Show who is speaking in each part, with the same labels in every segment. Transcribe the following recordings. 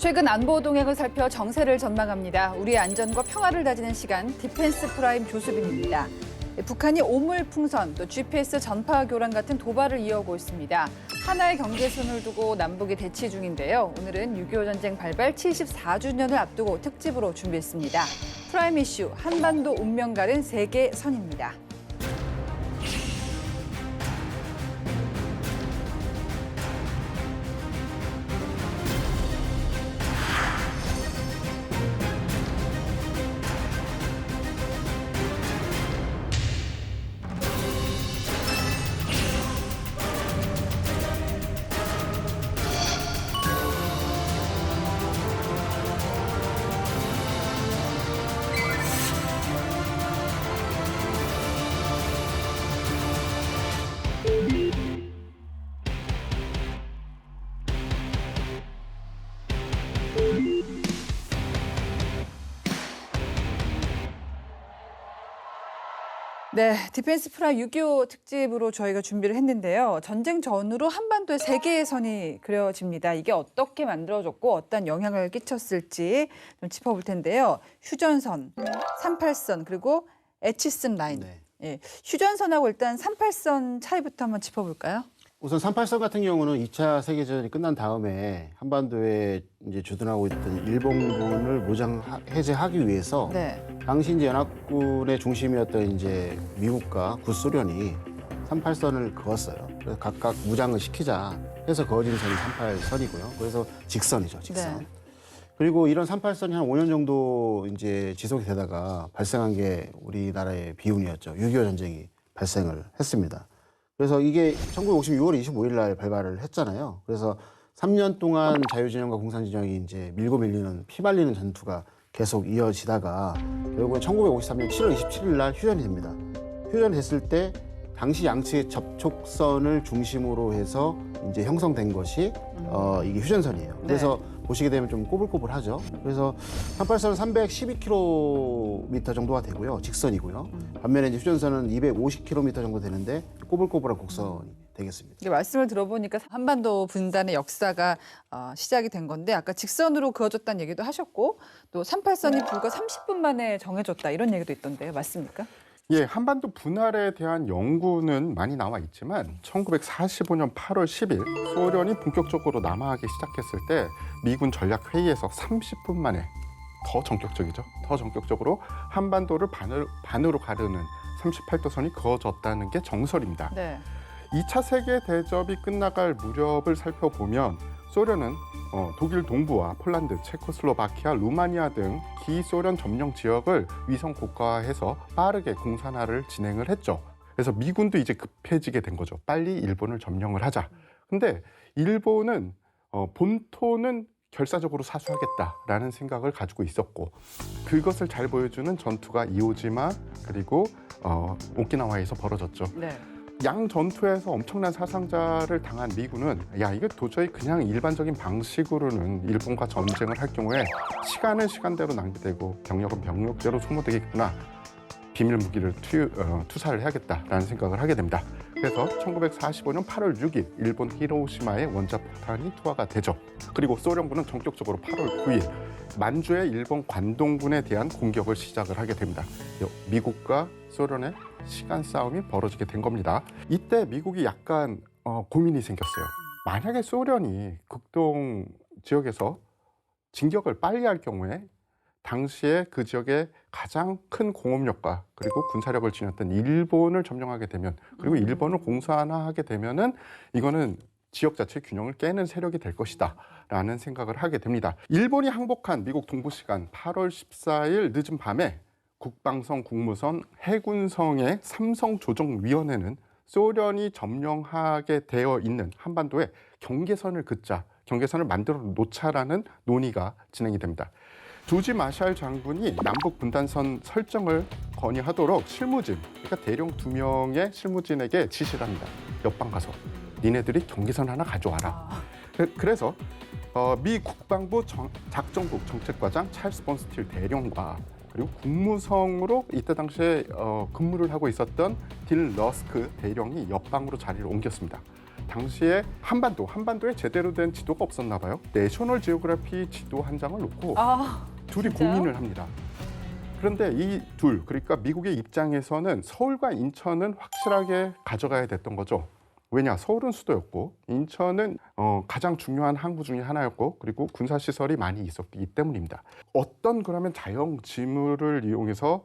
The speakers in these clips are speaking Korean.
Speaker 1: 최근 안보 동향을 살펴 정세를 전망합니다. 우리의 안전과 평화를 다지는 시간, 디펜스 프라임 조수빈입니다. 북한이 오물풍선, 또 GPS 전파 교란 같은 도발을 이어오고 있습니다. 하나의 경계선을 두고 남북이 대치 중인데요. 오늘은 6.25 전쟁 발발 74주년을 앞두고 특집으로 준비했습니다. 프라임 이슈, 한반도 운명 가른 세계 선입니다. 네, 디펜스 프라임 6.25 특집으로 저희가 준비를 했는데요. 전쟁 전후로 한반도에 세 개의 선이 그려집니다. 이게 어떻게 만들어졌고 어떤 영향을 끼쳤을지 좀 짚어볼 텐데요. 휴전선, 38선, 그리고 에치슨 라인.
Speaker 2: 네.
Speaker 1: 예, 휴전선하고 일단 38선 차이부터 한번 짚어볼까요?
Speaker 2: 우선 38선 같은 경우는 2차 세계대전이 끝난 다음에 한반도에 이제 주둔하고 있던 일본군을 무장 해제하기 위해서
Speaker 1: 네.
Speaker 2: 당시 이제 연합군의 중심이었던 이제 미국과 구소련이 38선을 그었어요. 그래서 각각 무장을 시키자 해서 그어진 선이 38선이고요. 그래서 직선이죠, 직선.
Speaker 1: 네.
Speaker 2: 그리고 이런 38선이 한 5년 정도 이제 지속이 되다가 발생한 게 우리나라의 비운이었죠. 6.25 전쟁이 발생을 했습니다. 그래서 이게 1950 6월 25일 날 발발을 했잖아요. 그래서 3년 동안 자유진영과 공산진영이 이제 밀고 밀리는 피말리는 전투가 계속 이어지다가 결국엔 1953년 7월 27일 날 휴전이 됩니다. 휴전됐을 때 당시 양측의 접촉선을 중심으로 해서 이제 형성된 것이 이게 휴전선이에요. 그래서 보시게 되면 좀 꼬불꼬불하죠. 그래서 38선은 312km 정도가 되고요. 직선이고요. 반면에 이제 휴전선은 250km 정도 되는데 꼬불꼬불한 곡선이 되겠습니다.
Speaker 1: 이게 말씀을 들어보니까 한반도 분단의 역사가 시작이 된 건데 아까 직선으로 그어졌다는 얘기도 하셨고 또 38선이 불과 30분 만에 정해졌다 이런 얘기도 있던데요. 맞습니까?
Speaker 3: 예, 한반도 분할에 대한 연구는 많이 나와 있지만 1945년 8월 10일 소련이 본격적으로 남하하기 시작했을 때 미군 전략회의에서 30분 만에 더 전격적이죠. 더 전격적으로 한반도를 반으로 가르는 38도선이 그어졌다는 게 정설입니다.
Speaker 1: 네.
Speaker 3: 2차 세계대전이 끝나갈 무렵을 살펴보면 소련은 독일 동부와 폴란드, 체코슬로바키아, 루마니아 등 기소련 점령 지역을 위성 국가화해서 빠르게 공산화를 진행을 했죠. 그래서 미군도 이제 급해지게 된 거죠. 빨리 일본을 점령을 하자. 근데 일본은 본토는 결사적으로 사수하겠다라는 생각을 가지고 있었고 그것을 잘 보여주는 전투가 이오지마 그리고 오키나와에서 벌어졌죠.
Speaker 1: 네.
Speaker 3: 양 전투에서 엄청난 사상자를 당한 미군은 야 이게 도저히 그냥 일반적인 방식으로는 일본과 전쟁을 할 경우에 시간은 시간대로 낭비되고 병력은 병력대로 소모되겠구나. 비밀 무기를 투사를 해야겠다라는 생각을 하게 됩니다. 그래서 1945년 8월 6일 일본 히로시마에 원자폭탄이 투하가 되죠. 그리고 소련군은 전격적으로 8월 9일 만주의 일본 관동군에 대한 공격을 시작을 하게 됩니다. 미국과 소련의 시간 싸움이 벌어지게 된 겁니다. 이때 미국이 약간 고민이 생겼어요. 만약에 소련이 극동 지역에서 진격을 빨리 할 경우에 당시에 그 지역에 가장 큰 공업력과 그리고 군사력을 지녔던 일본을 점령하게 되면 그리고 일본을 공산화하게 되면은 이거는 지역 자체의 균형을 깨는 세력이 될 것이다 라는 생각을 하게 됩니다. 일본이 항복한 미국 동부 시간 8월 14일 늦은 밤에 국방성, 국무선, 해군성의 삼성조정위원회는 소련이 점령하게 되어 있는 한반도에 경계선을 긋자, 경계선을 만들어 놓자라는 논의가 진행이 됩니다. 조지 마샬 장군이 남북 분단선 설정을 건의하도록 실무진, 그러니까 대령 2명의 실무진에게 지시를 합니다. 옆방 가서 니네들이 경계선 하나 가져와라. 그래서 미 국방부 작전국 정책과장 찰스 번스틸 대령과 그리고 국무성으로 이때 당시에 근무를 하고 있었던 딜 러스크 대령이 옆방으로 자리를 옮겼습니다. 당시에 한반도에 제대로 된 지도가 없었나 봐요. 내셔널 지오그래피 지도 한 장을 놓고
Speaker 1: 아,
Speaker 3: 둘이
Speaker 1: 진짜요?
Speaker 3: 고민을 합니다. 그런데 이 둘, 그러니까 미국의 입장에서는 서울과 인천은 확실하게 가져가야 됐던 거죠. 왜냐, 서울은 수도였고 인천은 가장 중요한 항구 중에 하나였고 그리고 군사시설이 많이 있었기 때문입니다. 어떤 그러면 자연 지물을 이용해서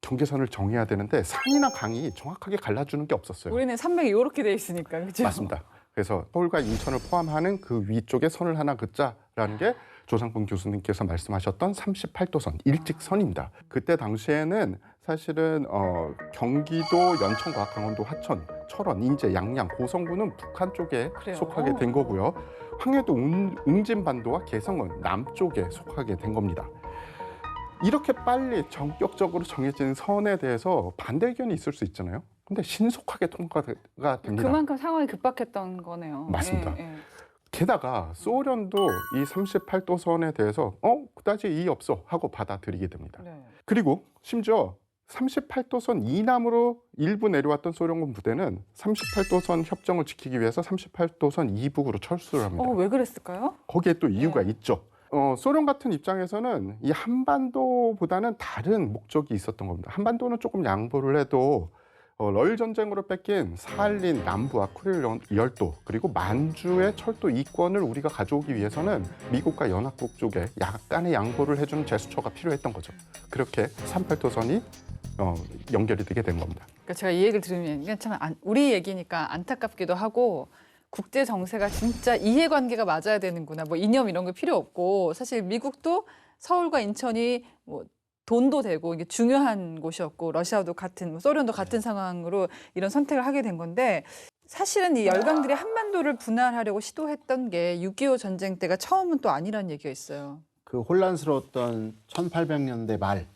Speaker 3: 경계선을 정해야 되는데 산이나 강이 정확하게 갈라주는 게 없었어요.
Speaker 1: 우리는 산맥이 이렇게 돼 있으니까, 그렇죠?
Speaker 3: 맞습니다. 그래서 서울과 인천을 포함하는 그 위쪽에 선을 하나 긋자라는 게 조상분 교수님께서 말씀하셨던 38도선 일직선입니다. 그때 당시에는 사실은 경기도 연천과 강원도 화천, 철원, 인제, 양양, 고성군은 북한 쪽에
Speaker 1: 그래요?
Speaker 3: 속하게 된 거고요. 황해도 웅진반도와 개성은 남쪽에 속하게 된 겁니다. 이렇게 빨리 전격적으로 정해진 선에 대해서 반대 의견이 있을 수 있잖아요. 근데 신속하게 통과가 됩니다.
Speaker 1: 그만큼 상황이 급박했던 거네요.
Speaker 3: 맞습니다.
Speaker 1: 예, 예.
Speaker 3: 게다가 소련도 이 38도선에 대해서 그다지 이의 없어 하고 받아들이게 됩니다.
Speaker 1: 네.
Speaker 3: 그리고 심지어 38도선 이남으로 일부 내려왔던 소련군 부대는 38도선 협정을 지키기 위해서 38도선 이북으로 철수를 합니다.
Speaker 1: 왜 그랬을까요?
Speaker 3: 거기에 또 이유가
Speaker 1: 네.
Speaker 3: 있죠. 소련 같은 입장에서는 이 한반도보다는 다른 목적이 있었던 겁니다. 한반도는 조금 양보를 해도 러일 전쟁으로 뺏긴 사할린 남부와 쿠릴 열도 그리고 만주의 철도 이권을 우리가 가져오기 위해서는 미국과 연합국 쪽에 약간의 양보를 해주는 제스처가 필요했던 거죠. 그렇게 38도선이 연결이 되게 된 겁니다.
Speaker 1: 그러니까 제가 이 얘기를 들으면 이게 참 우리 얘기니까 안타깝기도 하고 국제 정세가 진짜 이해관계가 맞아야 되는구나. 뭐 이념 이런 거 필요 없고 사실 미국도 서울과 인천이 뭐 돈도 되고 이게 중요한 곳이었고 러시아도 같은 소련도 같은 상황으로 이런 선택을 하게 된 건데 사실은 이 열강들이 한반도를 분할하려고 시도했던 게 6.25 전쟁 때가 처음은 또 아니라는 얘기가 있어요.
Speaker 2: 그 혼란스러웠던 1800년대 말,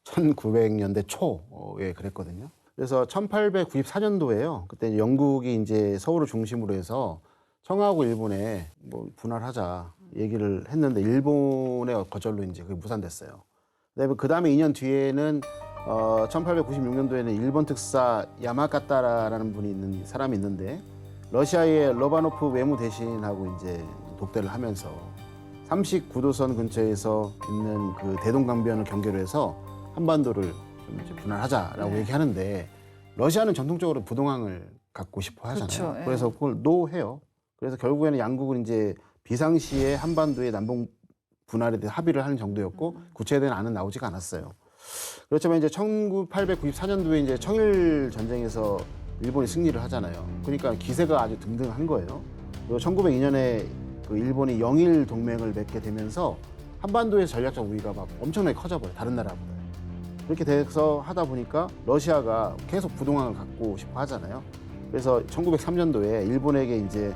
Speaker 2: 1900년대 초에 그랬거든요. 그래서 1894년도에요. 그때 영국이 이제 서울을 중심으로 해서 청하고 일본에 뭐 분할하자 얘기를 했는데 일본의 거절로 이제 그게 무산됐어요. 그 다음에 2년 뒤에는 1896년도에는 일본 특사 야마가타라는 분이 사람이 있는데 러시아의 로바노프 외무 대신하고 이제 독대를 하면서 39도선 근처에서 있는 그 대동강변을 경계로 해서 한반도를 좀 이제 분할하자라고
Speaker 1: 네.
Speaker 2: 얘기하는데 러시아는 전통적으로 부동항을 갖고 싶어 하잖아요.
Speaker 1: 그렇죠. 예.
Speaker 2: 그래서 그걸 노해요. 그래서 결국에는 양국은 이제 비상시에 한반도의 남북 분할에 대해 합의를 하는 정도였고 구체된 안은 나오지가 않았어요. 그렇지만 이제 1894년도에 이제 청일 전쟁에서 일본이 승리를 하잖아요. 그러니까 기세가 아주 등등한 거예요. 그리고 1902년에 그 일본이 영일 동맹을 맺게 되면서 한반도의 전략적 우위가 막 엄청나게 커져버려요. 다른 나라보다. 그렇게 돼서 하다 보니까 러시아가 계속 부동항을 갖고 싶어 하잖아요. 그래서 1903년도에 일본에게 이제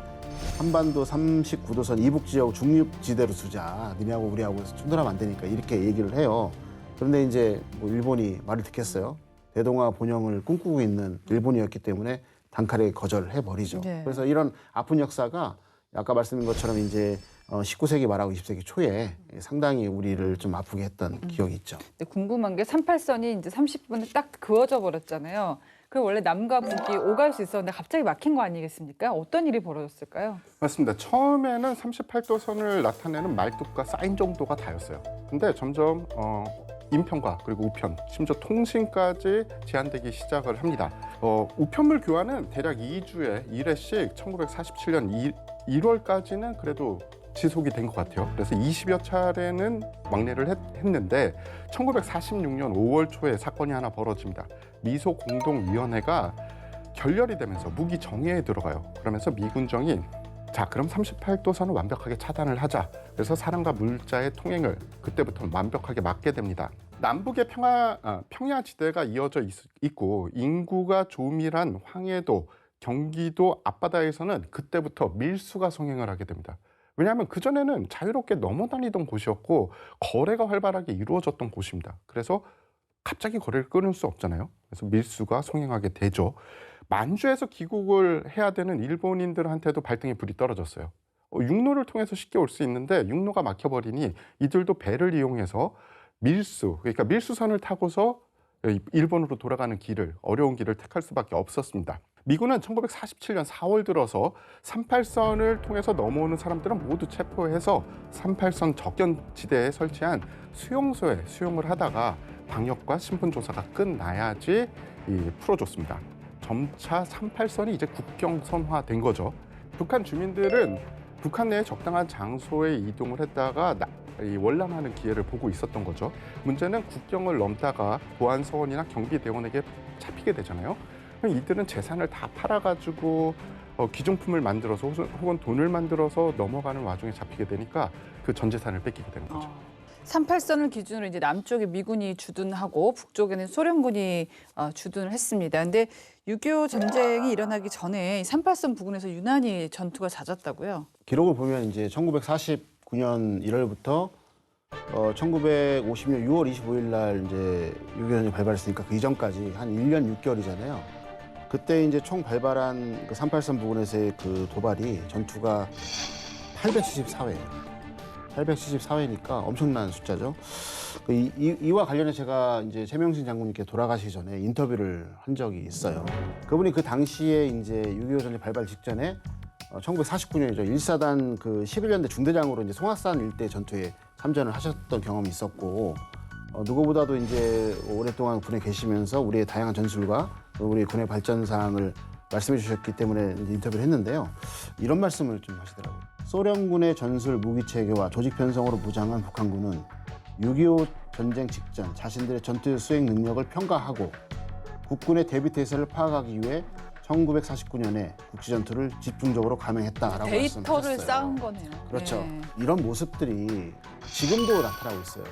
Speaker 2: 한반도 39도선 이북 지역 중립지대로 두자. 니네하고 우리하고 충돌하면 안 되니까 이렇게 얘기를 해요. 그런데 이제 뭐 일본이 말을 듣겠어요. 대동아 본영을 꿈꾸고 있는 일본이었기 때문에 단칼에 거절해 버리죠.
Speaker 1: 네.
Speaker 2: 그래서 이런 아픈 역사가 아까 말씀드린 것처럼 이제 19세기 말하고 20세기 초에 상당히 우리를 좀 아프게 했던 기억이 있죠.
Speaker 1: 근데 궁금한 게 38선이 이제 30분에 딱 그어져 버렸잖아요. 그럼 원래 남과 북이 오갈 수 있었는데 갑자기 막힌 거 아니겠습니까? 어떤 일이 벌어졌을까요?
Speaker 3: 맞습니다. 처음에는 38도선을 나타내는 말뚝과 사인 정도가 다였어요. 근데 점점 인편과 그리고 우편, 심지어 통신까지 제한되기 시작을 합니다. 우편물 교환은 대략 2주에 1회씩 1947년 1월까지는 그래도 지속이 된 것 같아요. 그래서 20여 차례는 왕래를 했는데 1946년 5월 초에 사건이 하나 벌어집니다. 미소 공동위원회가 결렬이 되면서 무기 정예에 들어가요. 그러면서 미군정이 자, 그럼 38도선을 완벽하게 차단을 하자. 그래서 사람과 물자의 통행을 그때부터 완벽하게 막게 됩니다. 남북의 평야지대가 이어져 있고 인구가 조밀한 황해도, 경기도 앞바다에서는 그때부터 밀수가 성행을 하게 됩니다. 왜냐하면 그전에는 자유롭게 넘어다니던 곳이었고 거래가 활발하게 이루어졌던 곳입니다. 그래서 갑자기 거래를 끊을 수 없잖아요. 그래서 밀수가 성행하게 되죠. 만주에서 귀국을 해야 되는 일본인들한테도 발등에 불이 떨어졌어요. 육로를 통해서 쉽게 올 수 있는데 육로가 막혀버리니 이들도 배를 이용해서 그러니까 밀수선을 타고서 일본으로 돌아가는 어려운 길을 택할 수밖에 없었습니다. 미군은 1947년 4월 들어서 38선을 통해서 넘어오는 사람들은 모두 체포해서 38선 접견지대에 설치한 수용소에 수용을 하다가 방역과 신분 조사가 끝나야지 풀어줬습니다. 점차 38선이 이제 국경선화된 거죠. 북한 주민들은 북한 내에 적당한 장소에 이동을 했다가 월남하는 기회를 보고 있었던 거죠. 문제는 국경을 넘다가 보안서원이나 경비대원에게 잡히게 되잖아요. 그럼 이들은 재산을 다 팔아가지고 기종품을 만들어서 혹은 돈을 만들어서 넘어가는 와중에 잡히게 되니까 그 전 재산을 뺏기게 되는 거죠.
Speaker 1: 38선을 기준으로 이제 남쪽에 미군이 주둔하고 북쪽에는 소련군이 주둔을 했습니다. 근데 6.25 전쟁이 일어나기 전에 38선 부근에서 유난히 전투가 잦았다고요?
Speaker 2: 기록을 보면 이제 1949년 1월부터 1950년 6월 25일 날 이제 6.25 전쟁이 발발했으니까 그 이전까지 한 1년 6개월이잖아요. 그때 이제 총 발발한 그 38선 부근에서의 그 도발이 전투가 874회예요. 874회니까 엄청난 숫자죠. 이와 관련해 제가 이제 최명신 장군님께 돌아가시기 전에 인터뷰를 한 적이 있어요. 그분이 그 당시에 이제 6.25 전쟁 발발 직전에 1949년이죠. 1사단 그 11년대 중대장으로 이제 송악산 일대 전투에 참전을 하셨던 경험이 있었고, 누구보다도 이제 오랫동안 군에 계시면서 우리의 다양한 전술과 우리 군의 발전 사항을 말씀해 주셨기 때문에 이제 인터뷰를 했는데요. 이런 말씀을 좀 하시더라고요. 소련군의 전술 무기 체계와 조직 편성으로 무장한 북한군은 6.25 전쟁 직전 자신들의 전투 수행 능력을 평가하고 국군의 대비 태세를 파악하기 위해 1949년에 국지전투를 집중적으로 감행했다라고
Speaker 1: 데이터를
Speaker 2: 말씀하셨어요.
Speaker 1: 쌓은 거네요.
Speaker 2: 그렇죠.
Speaker 1: 네.
Speaker 2: 이런 모습들이 지금도 나타나고 있어요.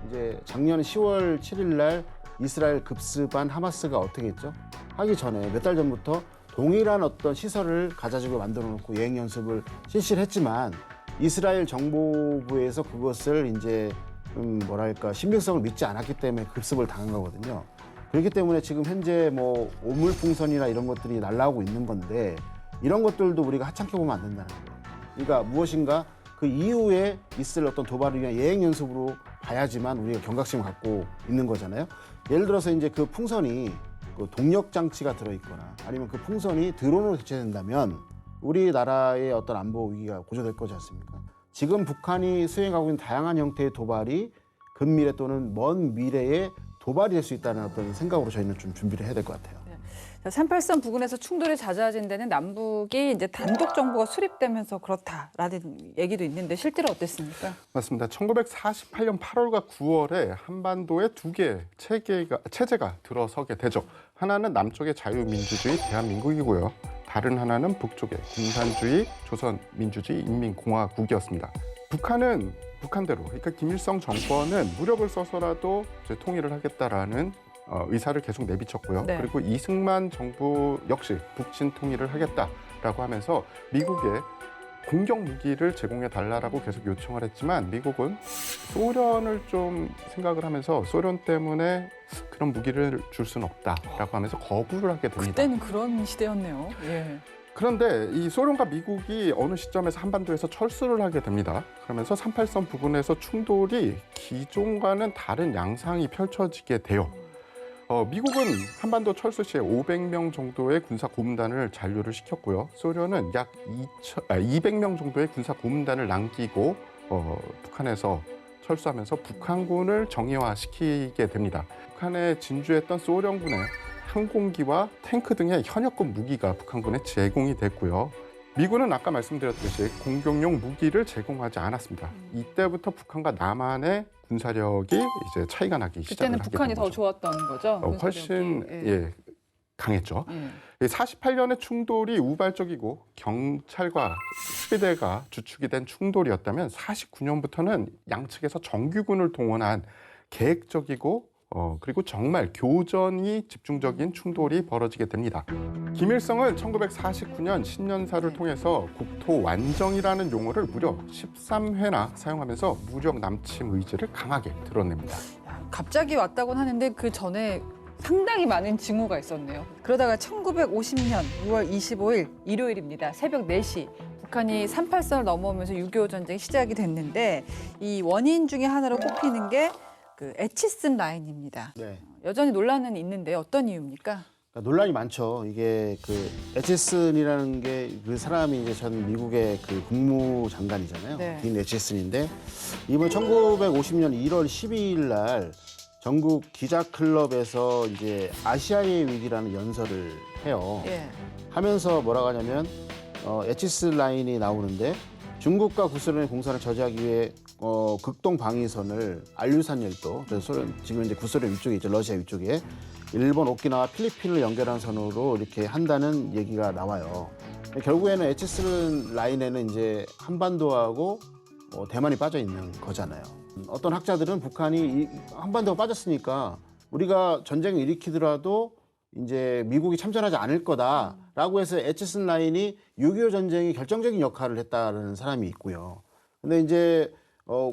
Speaker 2: 이제 작년 10월 7일 날 이스라엘 급습한 하마스가 어떻게 했죠? 하기 전에 몇 달 전부터 동일한 어떤 시설을 가자지구에 만들어 놓고 예행 연습을 실시를 했지만 이스라엘 정보부에서 그것을 이제 뭐랄까 신빙성을 믿지 않았기 때문에 급습을 당한 거거든요. 그렇기 때문에 지금 현재 뭐 오물풍선이나 이런 것들이 날라오고 있는 건데 이런 것들도 우리가 하찮게 보면 안 된다는 거예요. 그러니까 무엇인가 그 이후에 있을 어떤 도발을 위한 예행 연습으로 봐야지만 우리가 경각심을 갖고 있는 거잖아요. 예를 들어서 이제 그 풍선이 그 동력 장치가 들어있거나 아니면 그 풍선이 드론으로 대체된다면 우리나라의 어떤 안보 위기가 고조될 거지 않습니까? 지금 북한이 수행하고 있는 다양한 형태의 도발이 근미래 또는 먼 미래에 도발이 될 수 있다는 어떤 생각으로 저희는 좀 준비를 해야 될 것 같아요.
Speaker 1: 38선 부근에서 충돌이 잦아진 데는 남북이 이제 단독 정보가 수립되면서 그렇다라는 얘기도 있는데 실제로 어땠습니까?
Speaker 3: 맞습니다. 1948년 8월과 9월에 한반도에 두 개의 체제가 들어서게 되죠. 하나는 남쪽의 자유민주주의 대한민국이고요. 다른 하나는 북쪽의 공산주의 조선민주주의 인민공화국이었습니다. 북한은 북한대로, 그러니까 김일성 정권은 무력을 써서라도 이제 통일을 하겠다라는 의사를 계속 내비쳤고요.
Speaker 1: 네.
Speaker 3: 그리고 이승만 정부 역시 북진 통일을 하겠다라고 하면서 미국에 공격 무기를 제공해 달라라고 계속 요청을 했지만 미국은 소련을 좀 생각을 하면서 소련 때문에 그런 무기를 줄 수는 없다라고 하면서 거부를 하게 됩니다.
Speaker 1: 그때는 그런 시대였네요. 예.
Speaker 3: 그런데 이 소련과 미국이 어느 시점에서 한반도에서 철수를 하게 됩니다. 그러면서 38선 부근에서 충돌이 기존과는 다른 양상이 펼쳐지게 돼요. 미국은 한반도 철수 시에 500명 정도의 군사 고문단을 잔류를 시켰고요. 소련은 약 200명 정도의 군사 고문단을 남기고 북한에서 철수하면서 북한군을 정예화시키게 됩니다. 북한에 진주했던 소련군의 항공기와 탱크 등의 현역급 무기가 북한군에 제공이 됐고요. 미군은 아까 말씀드렸듯이 공격용 무기를 제공하지 않았습니다. 이때부터 북한과 남한의 군사력이 이제 차이가 나기 시작을
Speaker 1: 그때는
Speaker 3: 하게
Speaker 1: 북한이
Speaker 3: 된
Speaker 1: 더
Speaker 3: 거죠.
Speaker 1: 좋았던 거죠?
Speaker 3: 훨씬
Speaker 1: 군사력이.
Speaker 3: 강했죠.
Speaker 1: 예.
Speaker 3: 48년의 충돌이 우발적이고 경찰과 수비대가 주축이 된 충돌이었다면 49년부터는 양측에서 정규군을 동원한 계획적이고 그리고 정말 교전이 집중적인 충돌이 벌어지게 됩니다. 김일성은 1949년 신년사를 통해서 국토 완정이라는 용어를 무려 13회나 사용하면서 무력 남침 의지를 강하게 드러냅니다.
Speaker 1: 갑자기 왔다고는 하는데 그 전에 상당히 많은 징후가 있었네요. 그러다가 1950년 6월 25일 일요일입니다. 새벽 4시 북한이 38선을 넘어오면서 6.25 전쟁이 시작이 됐는데 이 원인 중에 하나로 꼽히는 게 그 에치슨 라인입니다.
Speaker 2: 네.
Speaker 1: 여전히 논란은 있는데 어떤 이유입니까?
Speaker 2: 그러니까 논란이 많죠. 이게 그 애치슨이라는 게 그 사람이 이제 전 미국의 그 국무장관이잖아요.
Speaker 1: 네.
Speaker 2: 딘 애치슨인데 이번 1950년 1월 12일 날 전국 기자클럽에서 이제 아시아의 위기라는 연설을 해요.
Speaker 1: 예.
Speaker 2: 하면서 뭐라고 하냐면 애치슨 라인이 나오는데 중국과 구소련의 공사를 저지하기 위해 극동 방위선을 알류산 열도, 그래서 소련, 지금 이제 구소련 위쪽에 있죠, 러시아 위쪽에 일본 오키나와 필리핀을 연결한 선으로 이렇게 한다는 얘기가 나와요. 결국에는 애치슨 라인에는 이제 한반도하고 대만이 빠져 있는 거잖아요. 어떤 학자들은 북한이 한반도가 빠졌으니까 우리가 전쟁을 일으키더라도 이제 미국이 참전하지 않을 거다라고 해서 애치슨 라인이 6.25 전쟁이 결정적인 역할을 했다는 사람이 있고요. 근데 이제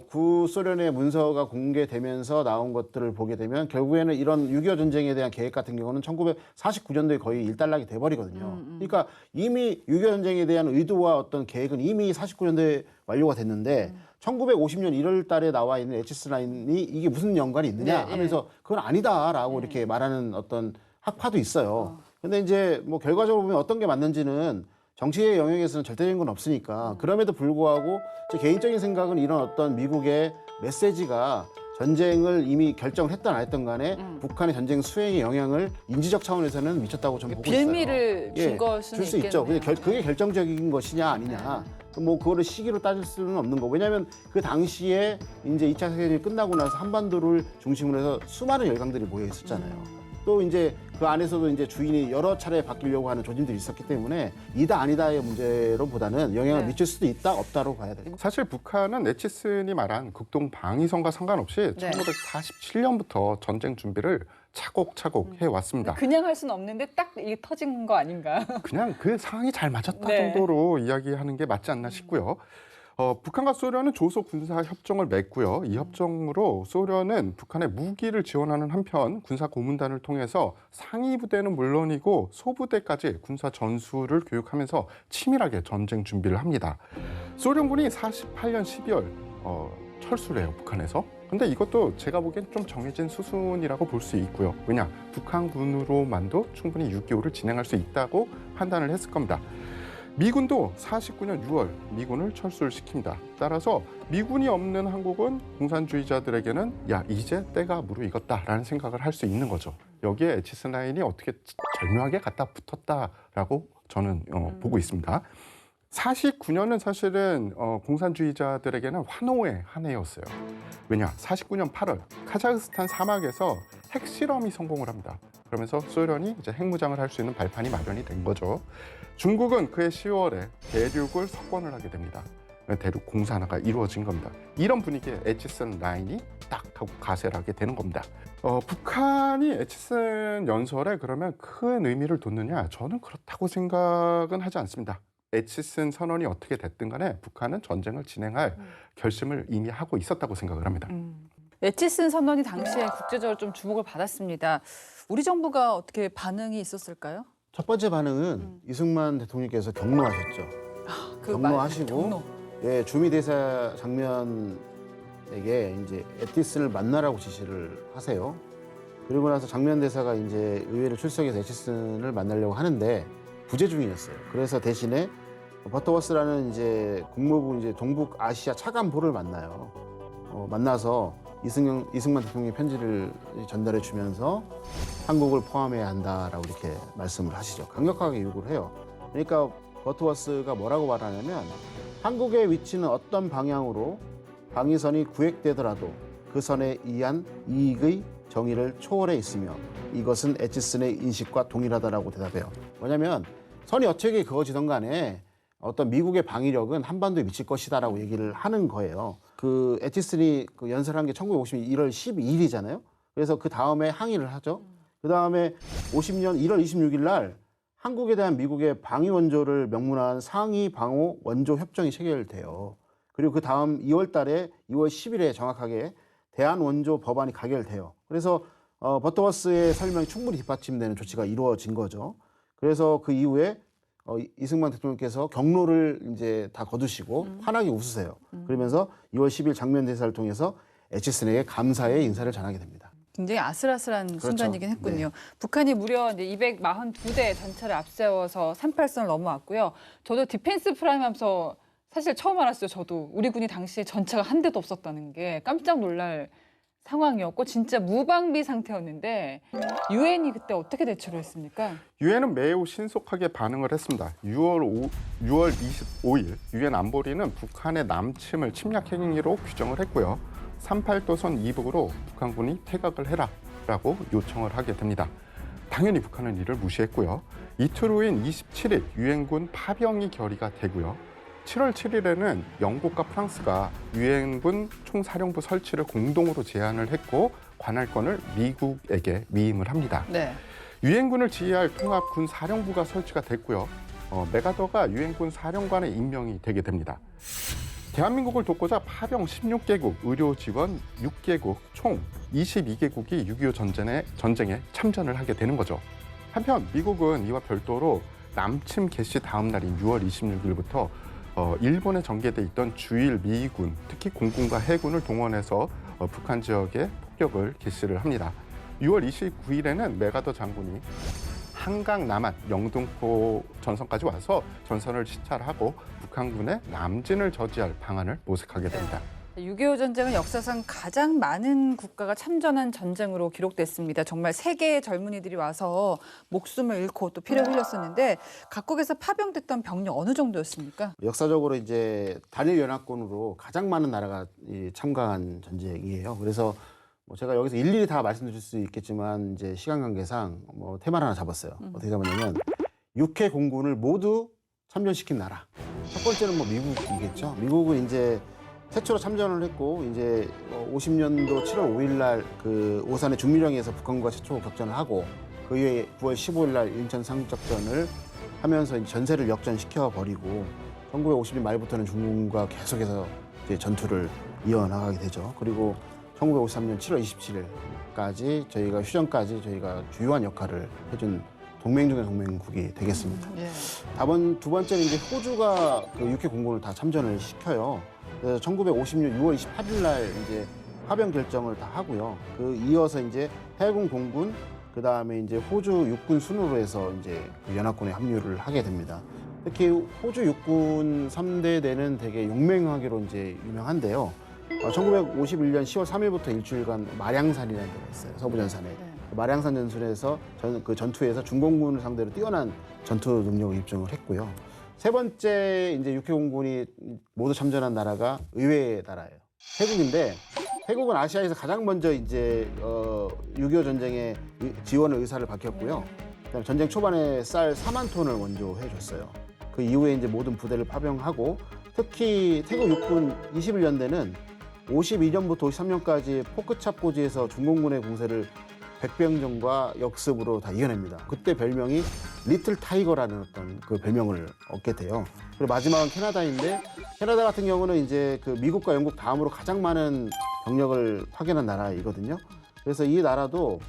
Speaker 2: 구소련의 문서가 공개되면서 나온 것들을 보게 되면 결국에는 이런 6.25 전쟁에 대한 계획 같은 경우는 1949년도에 거의 일단락이 돼버리거든요. 그러니까 이미 6.25 전쟁에 대한 의도와 어떤 계획은 이미 49년도에 완료가 됐는데 1950년 1월 달에 나와 있는 애치슨 라인이 이게 무슨 연관이 있느냐 하면서 그건 아니다라고 이렇게 말하는 어떤 학파도 있어요. 근데 이제 뭐 결과적으로 보면 어떤 게 맞는지는 정치의 영역에서는 절대적인 건 없으니까 그럼에도 불구하고 제 개인적인 생각은 이런 어떤 미국의 메시지가 전쟁을 이미 결정을 했든 안 했든 간에 북한의 전쟁 수행에 영향을 인지적 차원에서는 미쳤다고 저는 보고 있어요.
Speaker 1: 빌미를 준 것은
Speaker 2: 줄 수 있죠. 근데 그게 결정적인 것이냐 아니냐. 뭐 그거를 시기로 따질 수는 없는 거. 왜냐하면 그 당시에 이제 2차 세계대전이 끝나고 나서 한반도를 중심으로 해서 수많은 열강들이 모여 있었잖아요. 또 이제 그 안에서도 이제 주인이 여러 차례 바뀌려고 하는 조짐들이 있었기 때문에 이다 아니다의 문제로보다는 영향을 미칠 수도 있다 없다로 봐야 돼요.
Speaker 3: 사실 북한은 애치슨이 말한 극동 방위선과 상관없이
Speaker 1: 네.
Speaker 3: 1947년부터 전쟁 준비를 차곡차곡 해왔습니다.
Speaker 1: 그냥 할 수는 없는데 딱 이게 터진 거 아닌가?
Speaker 3: 그냥 그 상황이 잘 맞았다
Speaker 1: 네.
Speaker 3: 정도로 이야기하는 게 맞지 않나 싶고요. 북한과 소련은 조소 군사 협정을 맺고요. 이 협정으로 소련은 북한에 무기를 지원하는 한편 군사 고문단을 통해서 상위 부대는 물론이고 소부대까지 군사 전술을 교육하면서 치밀하게 전쟁 준비를 합니다. 소련군이 48년 12월 철수를 해요, 북한에서. 근데 이것도 제가 보기엔 좀 정해진 수순이라고 볼 수 있고요. 왜냐, 북한군으로만도 충분히 6.25를 진행할 수 있다고 판단을 했을 겁니다. 미군도 49년 6월 미군을 철수를 시킵니다. 따라서 미군이 없는 한국은 공산주의자들에게는 야, 이제 때가 무르익었다라는 생각을 할 수 있는 거죠. 여기에 애치슨 라인이 어떻게 절묘하게 갖다 붙었다라고 저는 보고 있습니다. 49년은 사실은 공산주의자들에게는 환호의 한 해였어요. 왜냐, 49년 8월 카자흐스탄 사막에서 핵실험이 성공을 합니다. 그러면서 소련이 이제 핵무장을 할 수 있는 발판이 마련이 된 거죠. 중국은 그해 10월에 대륙을 석권을 하게 됩니다. 대륙 공산화가 이루어진 겁니다. 이런 분위기에 애치슨 라인이 딱 하고 가세를 하게 되는 겁니다. 북한이 애치슨 연설에 그러면 큰 의미를 뒀느냐? 저는 그렇다고 생각은 하지 않습니다. 애치슨 선언이 어떻게 됐든 간에 북한은 전쟁을 진행할 결심을 이미 하고 있었다고 생각을 합니다.
Speaker 1: 애치슨 선언이 당시에 국제적으로 좀 주목을 받았습니다. 우리 정부가 어떻게 반응이 있었을까요?
Speaker 2: 첫 번째 반응은 이승만 대통령께서 격노하셨죠. 격노하시고
Speaker 1: 경로.
Speaker 2: 예, 주미 대사 장면에게 이제 애치슨을 만나라고 지시를 하세요. 그리고 나서 장면 대사가 이제 의회를 출석해서 애치슨을 만나려고 하는데 부재 중이었어요. 그래서 대신에 버터워스라는 이제 국무부 이제 동북 아시아 차관보를 만나요. 만나서 이승만 대통령의 편지를 전달해 주면서 한국을 포함해야 한다라고 이렇게 말씀을 하시죠. 강력하게 요구를 해요. 그러니까 버터워스가 뭐라고 말하냐면 한국의 위치는 어떤 방향으로 방위선이 구획되더라도 그 선에 의한 이익의 정의를 초월해 있으며 이것은 애치슨의 인식과 동일하다라고 대답해요. 뭐냐면 선이 어떻게 그어지던 간에 어떤 미국의 방위력은 한반도에 미칠 것이다라고 얘기를 하는 거예요. 그 애치슨이 그 연설한 게 1950년 1월 12일이잖아요. 그래서 그 다음에 항의를 하죠. 그 다음에 50년 1월 26일 날 한국에 대한 미국의 방위 원조를 명문화한 상위 방호 원조 협정이 체결돼요. 그리고 그 다음 2월 달에 2월 10일에 정확하게 대한 원조 법안이 가결돼요. 그래서 버터워스의 설명이 충분히 뒷받침되는 조치가 이루어진 거죠. 그래서 그 이후에 이승만 대통령께서 경로를 이제 다 거두시고 환하게 웃으세요. 그러면서 2월 10일 장면 대사를 통해서 애치슨에게 감사의 인사를 전하게 됩니다.
Speaker 1: 굉장히 아슬아슬한
Speaker 2: 그렇죠.
Speaker 1: 순간이긴 했군요. 북한이 무려 이제 242대 전차를 앞세워서 38선을 넘어왔고요. 저도 디펜스 프라임 하면서 사실 처음 알았어요. 저도 우리 군이 당시에 전차가 한 대도 없었다는 게 깜짝 놀랄 상황이었고 진짜 무방비 상태였는데 유엔이 그때 어떻게 대처를 했습니까?
Speaker 3: 유엔은 매우 신속하게 반응을 했습니다. 6월 25일 유엔 안보리는 북한의 남침을 침략 행위로 규정을 했고요. 38도선 이북으로 북한군이 퇴각을 해라라고 요청을 하게 됩니다. 당연히 북한은 이를 무시했고요. 이틀 후인 27일 유엔군 파병이 결의가 되고요. 7월 7일에는 영국과 프랑스가 유엔군 총사령부 설치를 공동으로 제안을 했고 관할권을 미국에게 위임을 합니다.
Speaker 1: 네.
Speaker 3: 유엔군을 지휘할 통합군사령부가 설치가 됐고요. 메가더가 유엔군 사령관에 임명이 되게 됩니다. 대한민국을 돕고자 파병 16개국, 의료 지원 6개국, 총 22개국이 6.25 전쟁에 참전을 하게 되는 거죠. 한편 미국은 이와 별도로 남침 개시 다음 날인 6월 26일부터 일본에 전개돼 있던 주일 미군, 특히 공군과 해군을 동원해서 북한 지역에 폭격을 개시를 합니다. 6월 29일에는 메가더 장군이 한강 남한 영등포 전선까지 와서 전선을 시찰하고 북한군의 남진을 저지할 방안을 모색하게 됩니다.
Speaker 1: 6.25 전쟁은 역사상 가장 많은 국가가 참전한 전쟁으로 기록됐습니다. 정말 세계의 젊은이들이 와서 목숨을 잃고 또 피를 흘렸었는데 각국에서 파병됐던 병력 어느 정도였습니까?
Speaker 2: 역사적으로 이제 단일 연합군으로 가장 많은 나라가 참가한 전쟁이에요. 그래서 뭐 제가 여기서 일일이 다 말씀드릴 수 있겠지만 이제 시간 관계상 뭐 테마를 하나 잡았어요. 어떻게 잡았냐면 6회 공군을 모두 참전시킨 나라. 첫 번째는 뭐 미국이겠죠. 미국은 이제 최초로 참전을 했고 이제 50년도 7월 5일 날 그 오산의 중미령에서 북한과 최초 격전을 하고 그 이후에 9월 15일 날 인천 상륙작전을 하면서 전세를 역전시켜 버리고 1950년 말부터는 중국과 계속해서 이제 전투를 이어나가게 되죠. 그리고 1953년 7월 27일까지 저희가 휴전까지 저희가 주요한 역할을 해준 동맹 중의 동맹국이 되겠습니다. 두 번째는 이제 호주가 그 6회 공군을 다 참전을 시켜요. 그래서 1950년 6월 28일 날 이제 파병 결정을 다 하고요. 그 이어서 이제 해군 공군 그 다음에 이제 호주 육군 순으로 해서 이제 그 연합군에 합류를 하게 됩니다. 특히 호주 육군 3대대는 되게 용맹하기로 이제 유명한데요. 1951년 10월 3일부터 일주일간 마량산이라는 데가 있어요. 서부전선에. 마량산 전술에서 그 전투에서 중공군을 상대로 뛰어난 전투 능력을 입증을 했고요. 세 번째 이제 육해 공군이 모두 참전한 나라가 의외의 나라예요. 태국인데 태국은 아시아에서 가장 먼저 이제 6.25 전쟁에 지원의 의사를 밝혔고요. 그다음에 전쟁 초반에 쌀 4만 톤을 원조해줬어요. 그 이후에 이제 모든 부대를 파병하고 특히 태국 육군 21년대는 52년부터 53년까지 포크찹고지에서 중공군의 공세를 백병전과 역습으로 다 이겨냅니다. 그때 별명이 리틀 타이거라는 어떤 그 별명을 얻게 돼요. 그리고 마지막은 캐나다인데 캐나다 같은 경우는 이제 그 미국과 영국 다음으로 가장 많은 병력을 파견한 나라이거든요. 그래서 이 나라도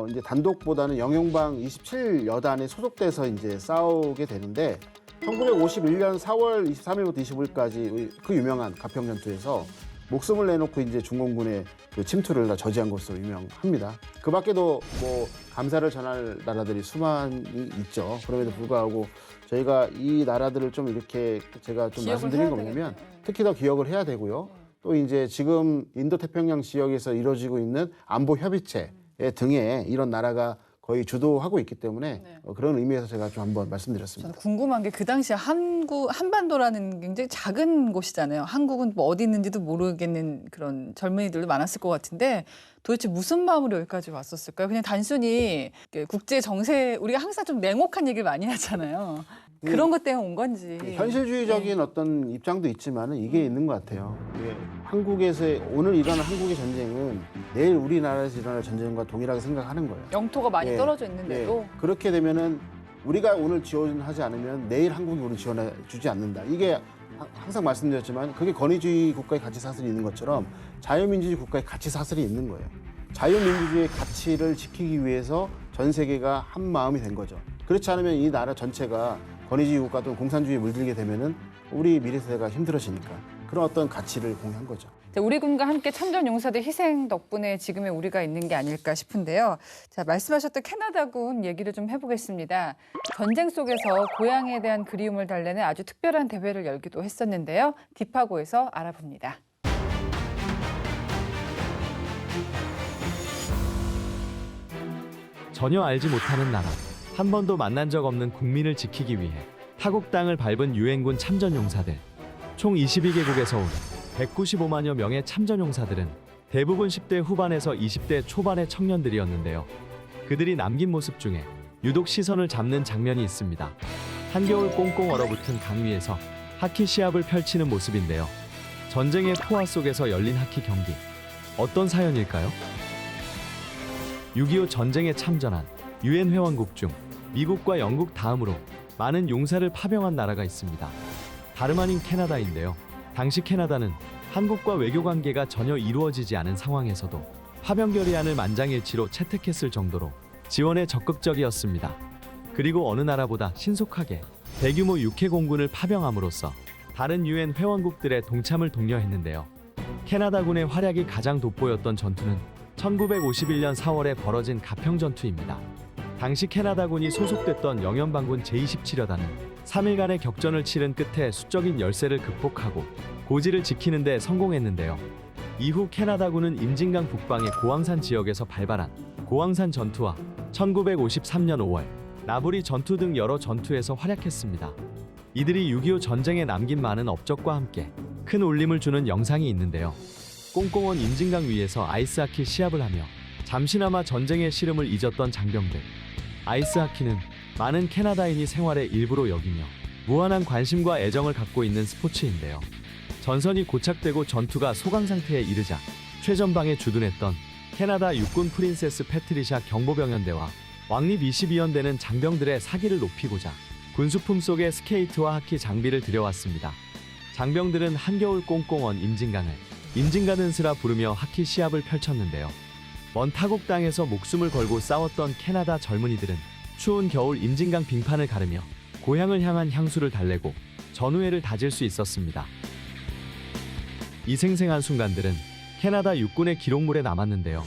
Speaker 2: 이제 단독보다는 영용방 27여단에 소속돼서 이제 싸우게 되는데 1951년 4월 23일부터 25일까지 그 유명한 가평 전투에서 목숨을 내놓고 이제 중공군의 그 침투를 다 저지한 것으로 유명합니다. 그 밖에도 뭐 감사를 전할 나라들이 수많이 있죠. 그럼에도 불구하고 저희가 이 나라들을 좀 이렇게 제가 좀 말씀드린 거 뭐냐면 특히 더 기억을 해야 되고요. 또 이제 지금 인도태평양 지역에서 이루어지고 있는 안보 협의체 등에 이런 나라가 거의 주도하고 있기 때문에 그런 의미에서 제가 좀 한번 말씀드렸습니다.
Speaker 1: 저는 궁금한 게 그 당시에 한반도라는 굉장히 작은 곳이잖아요. 한국은 뭐 어디 있는지도 모르겠는 그런 젊은이들도 많았을 것 같은데 도대체 무슨 마음으로 여기까지 왔었을까요? 그냥 단순히 국제 정세 우리가 항상 좀 냉혹한 얘기를 많이 하잖아요. 그런 것 때문에 온 건지.
Speaker 2: 현실주의적인 어떤 입장도 있지만은 이게 있는 것 같아요. 이게 한국에서 오늘 일어난 한국의 전쟁은 내일 우리나라에서 일어날 전쟁과 동일하게 생각하는 거예요.
Speaker 1: 영토가 많이 떨어져 있는데도.
Speaker 2: 그렇게 되면은 우리가 오늘 지원하지 않으면 내일 한국이 우리 지원해 주지 않는다. 이게 항상 말씀드렸지만 그게 권위주의 국가의 가치 사슬이 있는 것처럼 자유민주주의 국가의 가치 사슬이 있는 거예요. 자유민주주의의 가치를 지키기 위해서 전 세계가 한 마음이 된 거죠. 그렇지 않으면 이 나라 전체가 권위주의 국가 또는 공산주의에 물들게 되면은 우리 미래 세대가 힘들어지니까. 그런 어떤 가치를 공유한 거죠.
Speaker 1: 우리 군과 함께 참전 용사들 희생 덕분에 지금의 우리가 있는 게 아닐까 싶은데요. 자, 말씀하셨던 캐나다군 얘기를 좀 해보겠습니다. 전쟁 속에서 고향에 대한 그리움을 달래는 아주 특별한 대회를 열기도 했었는데요. 딥하고에서 알아봅니다.
Speaker 4: 전혀 알지 못하는 나라, 한 번도 만난 적 없는 국민을 지키기 위해 타국 땅을 밟은 유엔군 참전용사들. 총 22개국에서 온 195만여 명의 참전용사들은 대부분 10대 후반에서 20대 초반의 청년들이었는데요. 그들이 남긴 모습 중에 유독 시선을 잡는 장면이 있습니다. 한겨울 꽁꽁 얼어붙은 강 위에서 하키 시합을 펼치는 모습인데요. 전쟁의 포화 속에서 열린 하키 경기. 어떤 사연일까요? 6.25 전쟁에 참전한 유엔 회원국 중 미국과 영국 다음으로 많은 용사를 파병한 나라가 있습니다. 다름 아닌 캐나다인데요. 당시 캐나다는 한국과 외교 관계가 전혀 이루어지지 않은 상황에서도 파병 결의안을 만장일치로 채택했을 정도로 지원에 적극적이었습니다. 그리고 어느 나라보다 신속하게 대규모 육해 공군을 파병함으로써 다른 유엔 회원국들의 동참을 독려했는데요. 캐나다군의 활약이 가장 돋보였던 전투는 1951년 4월에 벌어진 가평 전투입니다. 당시 캐나다군이 소속됐던 영연방군 제27여단은 3일간의 격전을 치른 끝에 수적인 열세를 극복하고 고지를 지키는 데 성공했는데요. 이후 캐나다군은 임진강 북방의 고황산 지역에서 발발한 고황산 전투와 1953년 5월 나부리 전투 등 여러 전투에서 활약했습니다. 이들이 6.25 전쟁에 남긴 많은 업적과 함께 큰 울림을 주는 영상이 있는데요. 꽁꽁 얼 임진강 위에서 아이스하키 시합을 하며 잠시나마 전쟁의 시름을 잊었던 장병들. 아이스하키는 많은 캐나다인이 생활의 일부로 여기며 무한한 관심과 애정을 갖고 있는 스포츠인데요. 전선이 고착되고 전투가 소강 상태에 이르자 최전방에 주둔했던 캐나다 육군 프린세스 패트리샤 경보병연대와 왕립 22연대는 장병들의 사기를 높이고자 군수품 속에 스케이트와 하키 장비를 들여왔습니다. 장병들은 한겨울 꽁꽁 언 임진강을 임진가는스라 부르며 하키 시합을 펼쳤는데요. 먼 타국 땅에서 목숨을 걸고 싸웠던 캐나다 젊은이들은 추운 겨울 임진강 빙판을 가르며 고향을 향한 향수를 달래고 전우회를 다질 수 있었습니다. 이 생생한 순간들은 캐나다 육군의 기록물에 남았는데요.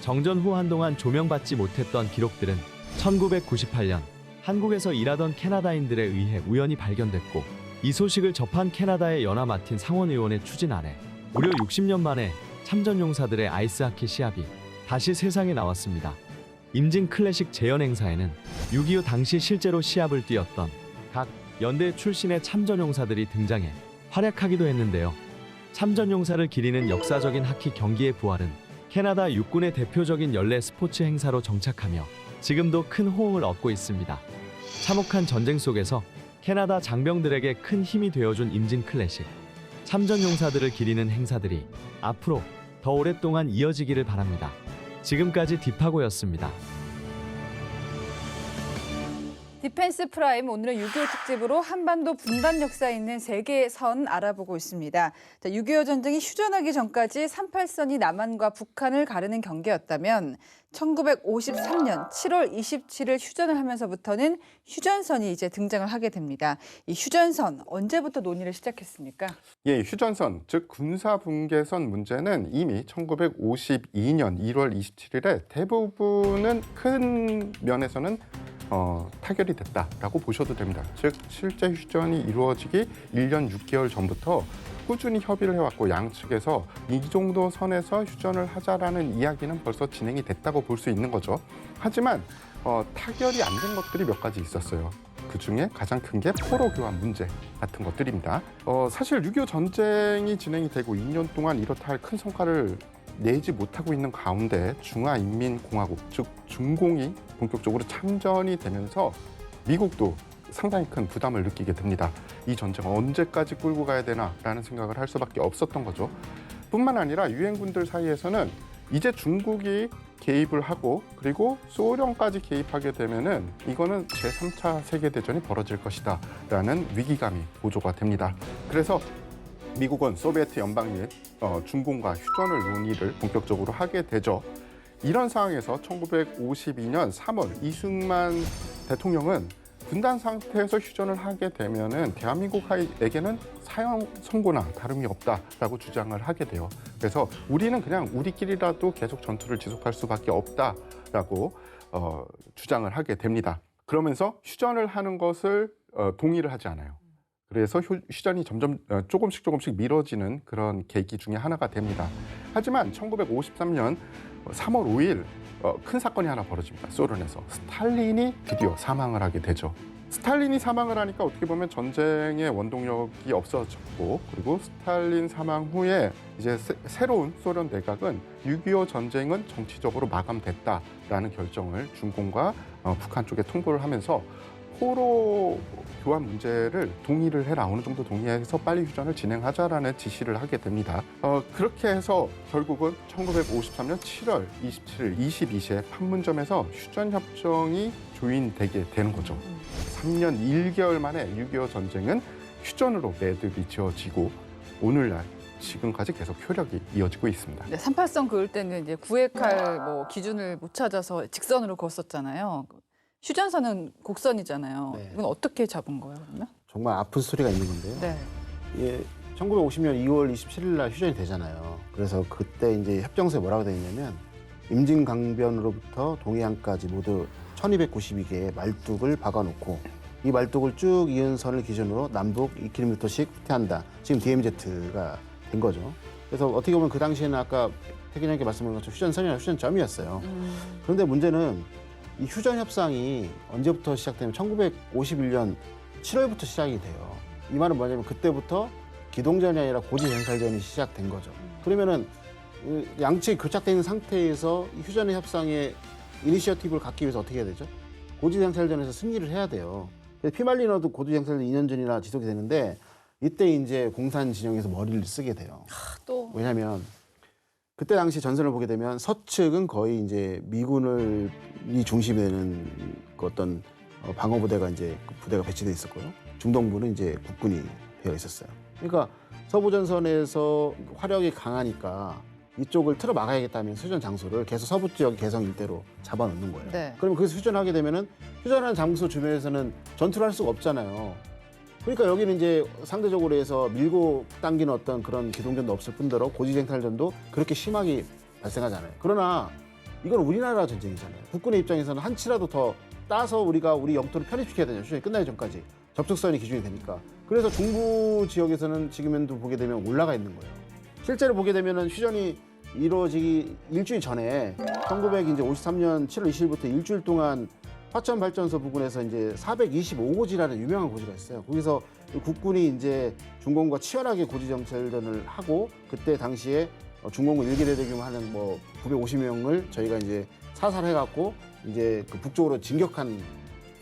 Speaker 4: 정전 후 한동안 조명받지 못했던 기록들은 1998년 한국에서 일하던 캐나다인들에 의해 우연히 발견됐고, 이 소식을 접한 캐나다의 연하 마틴 상원 의원의 추진 아래 무려 60년 만에 참전용사들의 아이스하키 시합이 다시 세상에 나왔습니다. 임진 클래식 재연 행사에는 6.25 당시 실제로 시합을 뛰었던 각 연대 출신의 참전용사들이 등장해 활약하기도 했는데요. 참전용사를 기리는 역사적인 하키 경기의 부활은 캐나다 육군의 대표적인 연례 스포츠 행사로 정착하며 지금도 큰 호응을 얻고 있습니다. 참혹한 전쟁 속에서 캐나다 장병들에게 큰 힘이 되어준 임진 클래식. 참전용사들을 기리는 행사들이 앞으로 더 오랫동안 이어지기를 바랍니다. 지금까지 딥하고였습니다.
Speaker 1: 디펜스 프라임, 오늘은 6.25 특집으로 한반도 분단 역사 있는 세 개의 선 알아보고 있습니다. 6.25 전쟁이 휴전하기 전까지 38선이 남한과 북한을 가르는 경계였다면 1953년 7월 27일 휴전을 하면서부터는 휴전선이 이제 등장을 하게 됩니다. 이 휴전선, 언제부터 논의를 시작했습니까?
Speaker 3: 예, 휴전선, 즉 군사분계선 문제는 이미 1952년 1월 27일에 대부분은 큰 면에서는 타결이 됐다라고 보셔도 됩니다. 즉 실제 휴전이 이루어지기 1년 6개월 전부터 꾸준히 협의를 해왔고, 양측에서 이 정도 선에서 휴전을 하자라는 이야기는 벌써 진행이 됐다고 볼 수 있는 거죠. 하지만 타결이 안 된 것들이 몇 가지 있었어요. 그중에 가장 큰 게 포로 교환 문제 같은 것들입니다. 사실 6.25 전쟁이 진행이 되고 2년 동안 이렇다 할 큰 성과를 내지 못하고 있는 가운데 중화인민공화국, 즉 중공이 본격적으로 참전이 되면서 미국도 상당히 큰 부담을 느끼게 됩니다. 이 전쟁 언제까지 끌고 가야 되나라는 생각을 할 수밖에 없었던 거죠. 뿐만 아니라 유엔군들 사이에서는 이제 중국이 개입을 하고 그리고 소련까지 개입하게 되면은 이거는 제3차 세계대전이 벌어질 것이다 라는 위기감이 고조가 됩니다. 그래서 미국은 소비에트 연방 및 중공과 휴전을 논의를 본격적으로 하게 되죠. 이런 상황에서 1952년 3월 이승만 대통령은 분단 상태에서 휴전을 하게 되면은 대한민국에게는 사형 선고나 다름이 없다라고 주장을 하게 돼요. 그래서 우리는 그냥 우리끼리라도 계속 전투를 지속할 수밖에 없다라고 주장을 하게 됩니다. 그러면서 휴전을 하는 것을 동의를 하지 않아요. 그래서 휴전이 점점 조금씩 미뤄지는 그런 계기 중에 하나가 됩니다. 하지만 1953년 3월 5일 큰 사건이 하나 벌어집니다. 소련에서 스탈린이 드디어 사망을 하게 되죠. 스탈린이 사망을 하니까 어떻게 보면 전쟁의 원동력이 없어졌고, 그리고 스탈린 사망 후에 이제 새로운 소련 내각은 6.25 전쟁은 정치적으로 마감됐다라는 결정을 중공과 북한 쪽에 통보를 하면서 포로 교환 문제를 동의를 해라, 어느 정도 동의해서 빨리 휴전을 진행하자라는 지시를 하게 됩니다. 그렇게 해서 결국은 1953년 7월 27일 22시에 판문점에서 휴전협정이 조인되게 되는 거죠. 3년 1개월 만에 6.25 전쟁은 휴전으로 매듭이 지어지고 오늘날 지금까지 계속 효력이 이어지고 있습니다.
Speaker 1: 네, 38선 그을 때는 이제 구획할 뭐 기준을 못 찾아서 직선으로 그었었잖아요. 휴전선은 곡선이잖아요.
Speaker 2: 네.
Speaker 1: 이건 어떻게 잡은 거예요, 그러면?
Speaker 2: 정말 아픈 스토리가 있는 건데요.
Speaker 1: 네.
Speaker 2: 예, 1950년 2월 27일 날 휴전이 되잖아요. 그래서 그때 이제 협정서에 뭐라고 되어 있냐면 임진강변으로부터 동해안까지 모두 1292개의 말뚝을 박아놓고 이 말뚝을 쭉 이은 선을 기준으로 남북 2km씩 후퇴한다. 지금 DMZ가 된 거죠. 그래서 어떻게 보면 그 당시에는 아까 태균님께 말씀하신 것처럼 휴전선이나 휴전점이었어요. 그런데 문제는 이 휴전 협상이 언제부터 시작되면 1951년 7월부터 시작이 돼요. 이 말은 뭐냐면 그때부터 기동전이 아니라 고지전살전이 시작된 거죠. 그러면은 양측이 교착되어 있는 상태에서 이 휴전의 협상에 이니셔티브를 갖기 위해서 어떻게 해야 되죠? 고지전살전에서 승리를 해야 돼요. 피말리너도 고지전살전 2년 전이나 지속이 되는데 이때 이제 공산 진영에서 머리를 쓰게 돼요.
Speaker 1: 또
Speaker 2: 왜냐하면 그때 당시 전선을 보게 되면 서측은 거의 이제 미군이 중심이 되는 그 어떤 방어부대가 이제 그 부대가 배치돼 있었고요. 중동부는 이제 국군이 되어 있었어요. 그러니까 서부 전선에서 화력이 강하니까 이쪽을 틀어 막아야겠다면 휴전 장소를 계속 서부 지역 개성 일대로 잡아놓는 거예요.
Speaker 1: 네.
Speaker 2: 그러면 거기서 휴전하게 되면은 휴전하는 장소 주변에서는 전투를 할 수가 없잖아요. 그러니까 여기는 이제 상대적으로 해서 밀고 당기는 어떤 그런 기동전도 없을 뿐더러 고지쟁탈전도 그렇게 심하게 발생하지 않아요. 그러나 이건 우리나라 전쟁이잖아요. 국군의 입장에서는 한 치라도 더 따서 우리가 우리 영토를 편입시켜야 되잖아요. 휴전이 끝나기 전까지. 접촉선이 기준이 되니까. 그래서 중부 지역에서는 지금도 보게 되면 올라가 있는 거예요. 실제로 보게 되면은 휴전이 이루어지기 일주일 전에 1953년 7월 20일부터 일주일 동안 화천 발전소 부근에서 이제 425고지라는 유명한 고지가 있어요. 거기서 국군이 이제 중공과 치열하게 고지 정찰전을 하고 그때 당시에 중공군 1기대대 규모 하는 뭐 950명을 저희가 이제 사살해갖고 이제 그 북쪽으로 진격한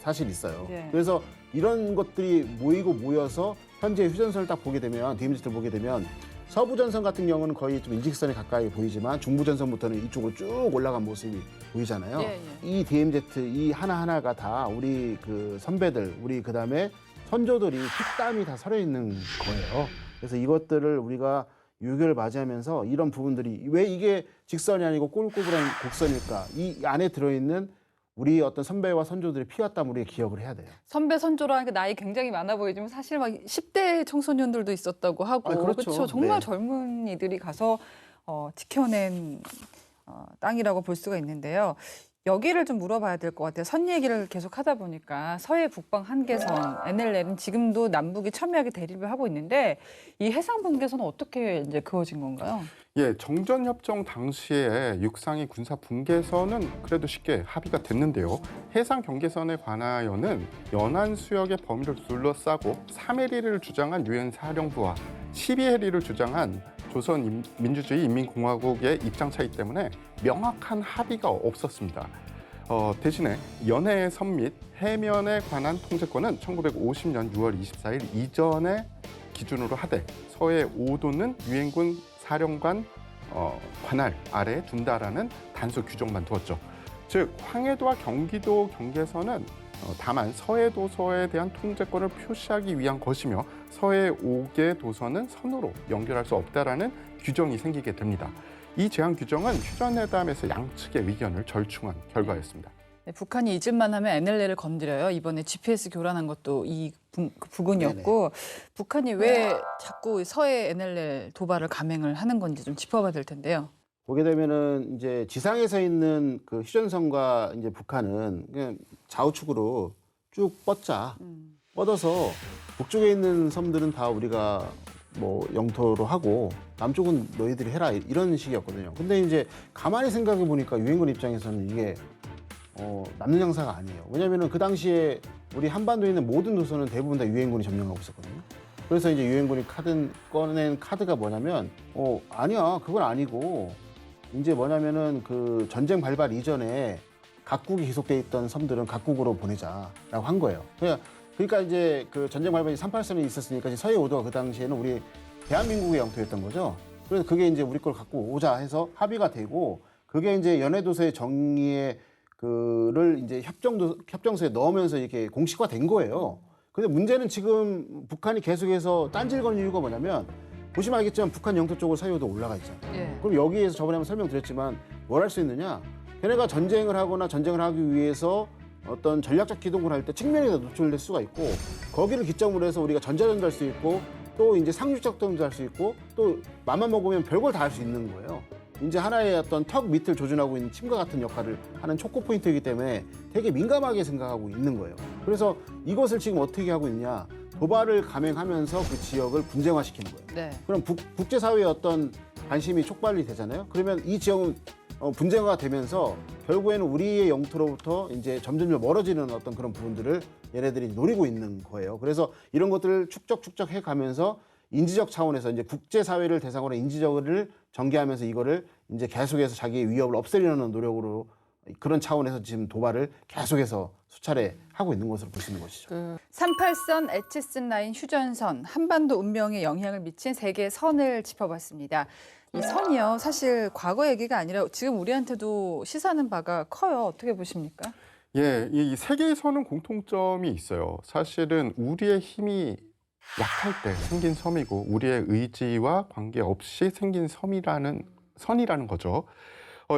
Speaker 2: 사실이 있어요.
Speaker 1: 네.
Speaker 2: 그래서 이런 것들이 모여서 현재 휴전선을 딱 보게 되면 DMZ를 보게 되면 서부전선 같은 경우는 거의 좀 일직선에 가까이 보이지만 중부전선부터는 이쪽으로 쭉 올라간 모습이 보이잖아요.
Speaker 1: 예, 예.
Speaker 2: 이 DMZ 이 하나하나가 다 우리 그 선배들, 우리 그다음에 선조들이 피땀이 다 서려 있는 거예요. 그래서 이것들을 우리가 6.25를 맞이하면서 이런 부분들이 왜 이게 직선이 아니고 꼬불꼬불한 곡선일까? 이 안에 들어있는 우리 어떤 선배와 선조들의 피와 땀 우리가 기억을 해야 돼요.
Speaker 1: 선배 선조라니까 나이 굉장히 많아 보이지만 사실 막 10대 청소년들도 있었다고 하고
Speaker 2: 그렇죠.
Speaker 1: 그렇죠. 정말
Speaker 2: 네.
Speaker 1: 젊은이들이 가서 지켜낸 땅이라고 볼 수가 있는데요. 여기를 좀 물어봐야 될 것 같아요. 선 얘기를 계속 하다 보니까 서해 북방 한계선 NLL은 지금도 남북이 첨예하게 대립을 하고 있는데 이 해상 분계선은 어떻게 이제 그어진 건가요?
Speaker 3: 예, 정전협정 당시에 육상의 군사 분계선은 그래도 쉽게 합의가 됐는데요. 해상 경계선에 관하여는 연안 수역의 범위를 둘러싸고 3해리를 주장한 유엔 사령부와 12해리를 주장한 조선 민주주의 인민공화국의 입장 차이 때문에 명확한 합의가 없었습니다. 대신에 연해의 선 및 해면에 관한 통제권은 1950년 6월 24일 이전에 기준으로 하되 서해 5도는 유엔군 사령관 관할 아래에 둔다라는 단서 규정만 두었죠. 즉 황해도와 경기도 경계선은 다만 서해 도서에 대한 통제권을 표시하기 위한 것이며 서해 5개 도서는 선으로 연결할 수 없다라는 규정이 생기게 됩니다. 이 제한 규정은 휴전회담에서 양측의 의견을 절충한 결과였습니다.
Speaker 1: 네, 북한이 잊을만 하면 NLL을 건드려요. 이번에 GPS 교란한 것도 이 부분이었고 북한이 왜 자꾸 서해 NLL 도발을 감행을 하는 건지 좀 짚어봐야 될 텐데요.
Speaker 2: 보게 되면은 이제 지상에서 있는 그 휴전선과 이제 북한은 그냥 좌우측으로 쭉 뻗어서 북쪽에 있는 섬들은 다 우리가 뭐 영토로 하고 남쪽은 너희들이 해라 이런 식이었거든요. 근데 이제 가만히 생각해 보니까 유엔군 입장에서는 이게 남는 장사가 아니에요. 왜냐면은 그 당시에 우리 한반도에 있는 모든 도서는 대부분 다 유엔군이 점령하고 있었거든요. 그래서 이제 유엔군이 꺼낸 카드가 뭐냐면 아니야 그건 아니고 이제 뭐냐면은 그 전쟁 발발 이전에 각국이 기속돼 있던 섬들은 각국으로 보내자라고 한 거예요. 그러니까 이제 그 전쟁 발발이 38선이 있었으니까 이제 서해 오도가 그 당시에는 우리 대한민국의 영토였던 거죠. 그래서 그게 이제 우리 걸 갖고 오자 해서 합의가 되고 그게 이제 연해도서의 정의의 그를 이제 협정서에 넣으면서 이렇게 공식화된 거예요. 근데 문제는 지금 북한이 계속해서 딴질거리는 이유가 뭐냐면 보시면 알겠지만 북한 영토 쪽으로 서해 오도 올라가 있잖아요.
Speaker 1: 예.
Speaker 2: 그럼 여기에서 저번에 한번 설명드렸지만 뭘 할 수 있느냐? 걔네가 전쟁을 하거나 전쟁을 하기 위해서 어떤 전략적 기동을 할 때 측면에다 노출될 수가 있고 거기를 기점으로 해서 우리가 전자전도 할 수 있고 또 이제 상륙작전도 할 수 있고 또 맘만 먹으면 별걸 다 할 수 있는 거예요. 이제 하나의 어떤 턱 밑을 조준하고 있는 침과 같은 역할을 하는 초코 포인트이기 때문에 되게 민감하게 생각하고 있는 거예요. 그래서 이것을 지금 어떻게 하고 있냐? 도발을 감행하면서 그 지역을 분쟁화시키는 거예요.
Speaker 1: 네.
Speaker 2: 그럼 국제사회의 어떤 관심이 촉발이 되잖아요. 그러면 이 지역은 분쟁화가 되면서 결국에는 우리의 영토로부터 이제 점점 멀어지는 어떤 그런 부분들을 얘네들이 노리고 있는 거예요. 그래서 이런 것들을 축적해 가면서 인지적 차원에서 이제 국제사회를 대상으로 인지적을 전개하면서 이거를 이제 계속해서 자기의 위협을 없애려는 노력으로 그런 차원에서 지금 도발을 계속해서 수차례 하고 있는 것으로 볼 수 있는 것이죠.
Speaker 1: 38선 에치슨 라인 휴전선, 한반도 운명에 영향을 미친 세 개의 선을 짚어봤습니다. 이 선이요, 사실 과거 얘기가 아니라 지금 우리한테도 시사하는 바가 커요. 어떻게 보십니까?
Speaker 3: 예, 이 세 개의 선은 공통점이 있어요. 사실은 우리의 힘이 약할 때 생긴 섬이고 우리의 의지와 관계없이 생긴 선이라는 거죠.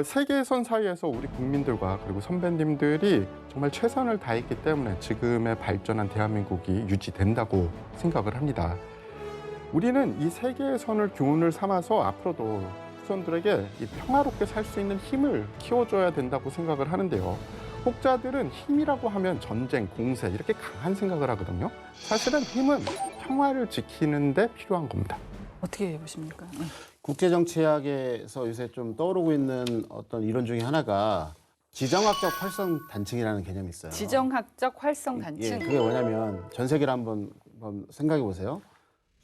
Speaker 3: 세 개의 선 사이에서 우리 국민들과 그리고 선배님들이 정말 최선을 다했기 때문에 지금의 발전한 대한민국이 유지된다고 생각을 합니다. 우리는 이 세 개의 선을 교훈을 삼아서 앞으로도 후손들에게 이 평화롭게 살 수 있는 힘을 키워줘야 된다고 생각을 하는데요. 혹자들은 힘이라고 하면 전쟁, 공세 이렇게 강한 생각을 하거든요. 사실은 힘은 평화를 지키는 데 필요한 겁니다.
Speaker 1: 어떻게 보십니까?
Speaker 2: 국제정치학에서 요새 좀 떠오르고 있는 어떤 이론 중에 하나가 지정학적 활성 단층이라는 개념이 있어요.
Speaker 1: 지정학적 활성 단층.
Speaker 2: 예, 그게 뭐냐면 전 세계를 한번 생각해 보세요.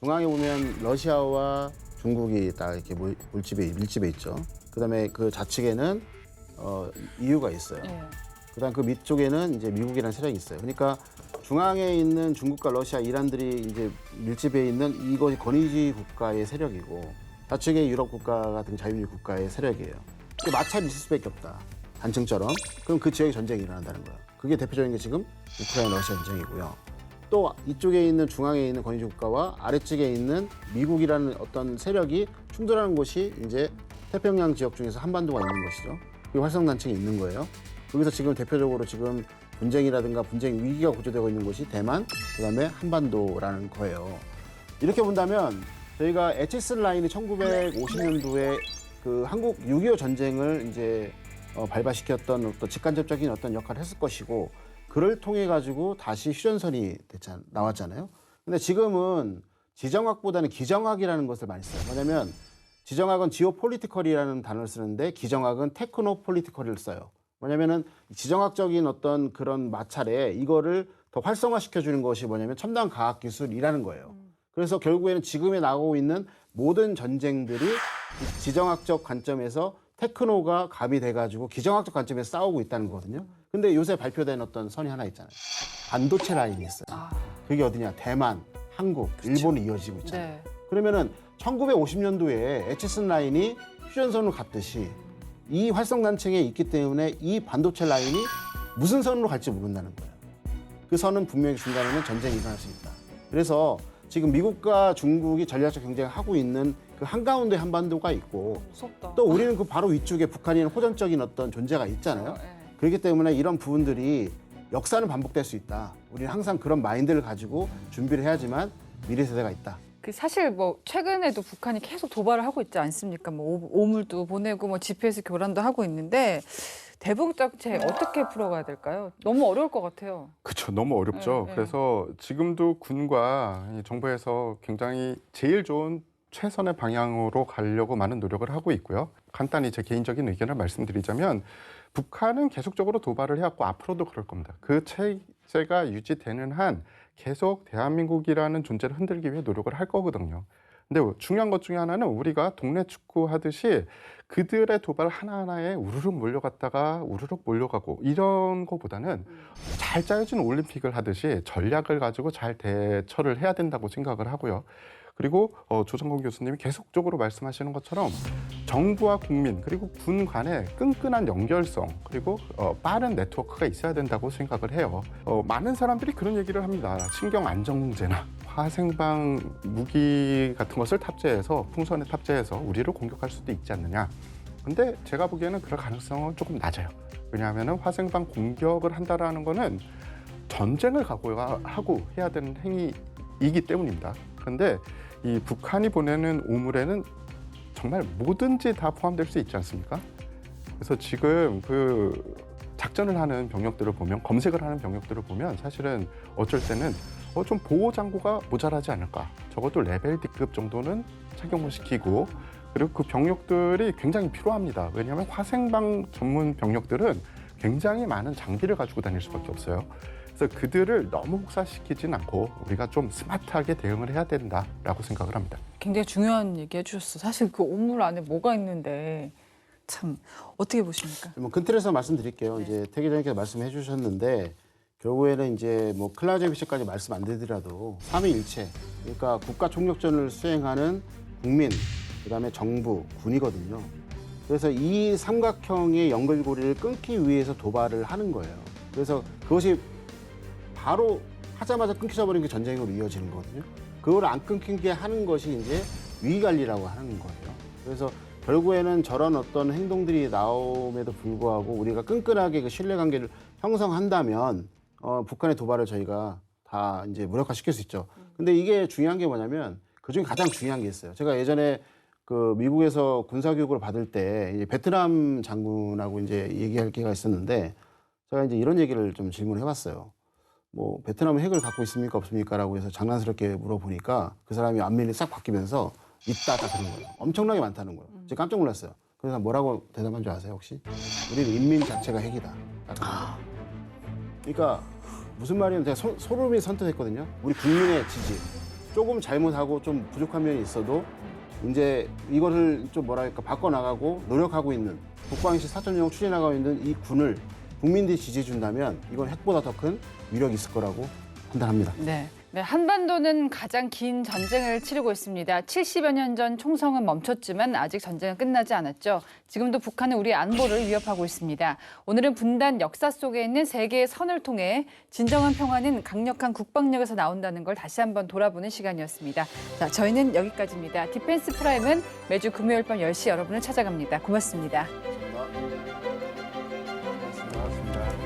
Speaker 2: 중앙에 보면 러시아와 중국이 다 이렇게 밀집해 있죠. 그다음에 그 좌측에는 EU가 있어요.
Speaker 1: 예.
Speaker 2: 그다음 그 밑쪽에는 이제 미국이라는 세력이 있어요. 그러니까 중앙에 있는 중국과 러시아, 이란들이 이제 밀집해 있는 이것이 권위주의 국가의 세력이고 좌측에 유럽 국가 같은 자유주의 국가의 세력이에요. 마찰이 있을 수밖에 없다. 단층처럼. 그럼 그 지역에 전쟁이 일어난다는 거예요. 그게 대표적인 게 지금 우크라이나 러시아 전쟁이고요. 또 이쪽에 있는 중앙에 있는 권위주의 국가와 아래쪽에 있는 미국이라는 어떤 세력이 충돌하는 곳이 이제 태평양 지역 중에서 한반도가 있는 것이죠. 그 활성단층이 있는 거예요. 여기서 지금 대표적으로 지금 분쟁이라든가 분쟁 위기가 고조되고 있는 곳이 대만, 그다음에 한반도라는 거예요. 이렇게 본다면 저희가 에치슨 라인이 1950년도에 그 한국 6.25 전쟁을 이제 발발시켰던 어떤 직간접적인 어떤 역할을 했을 것이고 그를 통해 가지고 다시 휴전선이 나왔잖아요. 근데 지금은 지정학보다는 기정학이라는 것을 많이 써요. 뭐냐면 지정학은 지오폴리티컬이라는 단어를 쓰는데 기정학은 테크노폴리티컬을 써요. 뭐냐면은 지정학적인 어떤 그런 마찰에 이거를 더 활성화시켜 주는 것이 뭐냐면 첨단 과학 기술이라는 거예요. 그래서 결국에는 지금에 나오고 있는 모든 전쟁들이 지정학적 관점에서 테크노가 가미돼 가지고 기정학적 관점에서 싸우고 있다는 거거든요. 근데 요새 발표된 어떤 선이 하나 있잖아요. 반도체 라인이 있어요. 그게 어디냐? 대만, 한국, 일본이 이어지고 있잖아요.
Speaker 1: 네.
Speaker 2: 그러면은 1950년도에 에치슨 라인이 휴전선으로 갔듯이 이 활성단층에 있기 때문에 이 반도체 라인이 무슨 선으로 갈지 모른다는 거예요. 그 선은 분명히 중간에는 전쟁이 일어날 수 있다. 그래서 지금 미국과 중국이 전략적 경쟁을 하고 있는 그 한가운데 한반도가 있고
Speaker 1: 무섭다.
Speaker 2: 또 우리는 그 바로 위쪽에 북한이라는 호전적인 어떤 존재가 있잖아요. 그렇기 때문에 이런 부분들이 역사는 반복될 수 있다. 우리는 항상 그런 마인드를 가지고 준비를 해야지만 미래 세대가 있다.
Speaker 1: 그 사실 뭐 최근에도 북한이 계속 도발을 하고 있지 않습니까? 뭐 오물도 보내고 뭐 GPS 교란도 하고 있는데 대북정책 어떻게 풀어가야 될까요? 너무 어려울 것 같아요.
Speaker 3: 그렇죠. 너무 어렵죠.
Speaker 1: 네.
Speaker 3: 그래서 지금도 군과 이 정부에서 굉장히 제일 좋은 최선의 방향으로 가려고 많은 노력을 하고 있고요. 간단히 제 개인적인 의견을 말씀드리자면 북한은 계속적으로 도발을 해왔고 앞으로도 그럴 겁니다. 그 체제가 유지되는 한 계속 대한민국이라는 존재를 흔들기 위해 노력을 할 거거든요. 근데 중요한 것 중에 하나는 우리가 동네 축구 하듯이 그들의 도발 하나하나에 우르륵 몰려갔다가 우르륵 몰려가고 이런 거보다는 잘 짜여진 올림픽을 하듯이 전략을 가지고 잘 대처를 해야 된다고 생각을 하고요. 그리고 조정건 교수님이 계속적으로 말씀하시는 것처럼 정부와 국민 그리고 군 간의 끈끈한 연결성 그리고 빠른 네트워크가 있어야 된다고 생각을 해요. 많은 사람들이 그런 얘기를 합니다. 신경 안정제나 화생방 무기 같은 것을 탑재해서 풍선에 탑재해서 우리를 공격할 수도 있지 않느냐. 근데 제가 보기에는 그럴 가능성은 조금 낮아요. 왜냐하면 화생방 공격을 한다라는 거는 전쟁을 각오하고 해야 되는 행위이기 때문입니다. 그런데 이 북한이 보내는 오물에는 정말 뭐든지 다 포함될 수 있지 않습니까? 그래서 지금 그 작전을 하는 병력들을 보면 검색을 하는 병력들을 보면 사실은 어쩔 때는 좀 보호 장구가 모자라지 않을까. 적어도 레벨 D급 정도는 착용을 시키고 그리고 그 병력들이 굉장히 필요합니다. 왜냐하면 화생방 전문 병력들은 굉장히 많은 장비를 가지고 다닐 수밖에 없어요. 그래서 그들을 너무 혹사시키진 않고 우리가 좀 스마트하게 대응을 해야 된다라고 생각을 합니다.
Speaker 1: 굉장히 중요한 얘기 해주셨어. 사실 그 오물 안에 뭐가 있는데 참 어떻게 보십니까?
Speaker 2: 뭐 큰 틀에서 말씀드릴게요. 이제 태기 장님께서 말씀해 주셨는데 결국에는 이제 뭐 클라우제비치까지 말씀 안 드리더라도 삼위일체 그러니까 국가 총력전을 수행하는 국민 그다음에 정부 군이거든요. 그래서 이 삼각형의 연결고리를 끊기 위해서 도발을 하는 거예요. 그래서 그것이 바로 하자마자 끊기져 버린 게 전쟁으로 이어지는 거거든요. 그걸 안 끊기게 하는 것이 이제 위기관리라고 하는 거예요. 그래서 결국에는 저런 어떤 행동들이 나옴에도 불구하고 우리가 끈끈하게 그 신뢰관계를 형성한다면 북한의 도발을 저희가 다 이제 무력화시킬 수 있죠. 근데 이게 중요한 게 뭐냐면 그중에 가장 중요한 게 있어요. 제가 예전에 그 미국에서 군사교육을 받을 때 이제 베트남 장군하고 이제 얘기할 기회가 있었는데 제가 이제 이런 얘기를 좀 질문을 해봤어요. 뭐 베트남은 핵을 갖고 있습니까 없습니까라고 해서 장난스럽게 물어보니까 그 사람이 안면이 싹 바뀌면서 있다 딱 그런 거예요. 엄청나게 많다는 거예요. 제가 깜짝 놀랐어요. 그래서 뭐라고 대답한 줄 아세요 혹시? 우리는 인민 자체가 핵이다. 딱 그런 거예요. 그러니까 무슨 말이냐면 제가 소름이 선뜻했거든요. 우리 국민의 지지. 조금 잘못하고 좀 부족한 면이 있어도 이제 이거를 좀 뭐랄까 바꿔나가고 노력하고 있는 국방실 4.0 추진하고 있는 이 군을 국민들이 지지해 준다면 이건 핵보다 더 큰 위력이 있을 거라고 판단합니다.
Speaker 1: 네. 한반도는 가장 긴 전쟁을 치르고 있습니다. 70여 년 전 총성은 멈췄지만 아직 전쟁은 끝나지 않았죠. 지금도 북한은 우리 안보를 위협하고 있습니다. 오늘은 분단 역사 속에 있는 세계의 선을 통해 진정한 평화는 강력한 국방력에서 나온다는 걸 다시 한번 돌아보는 시간이었습니다. 자, 저희는 여기까지입니다. 디펜스 프라임은 매주 금요일 밤 10시 여러분을 찾아갑니다. 고맙습니다.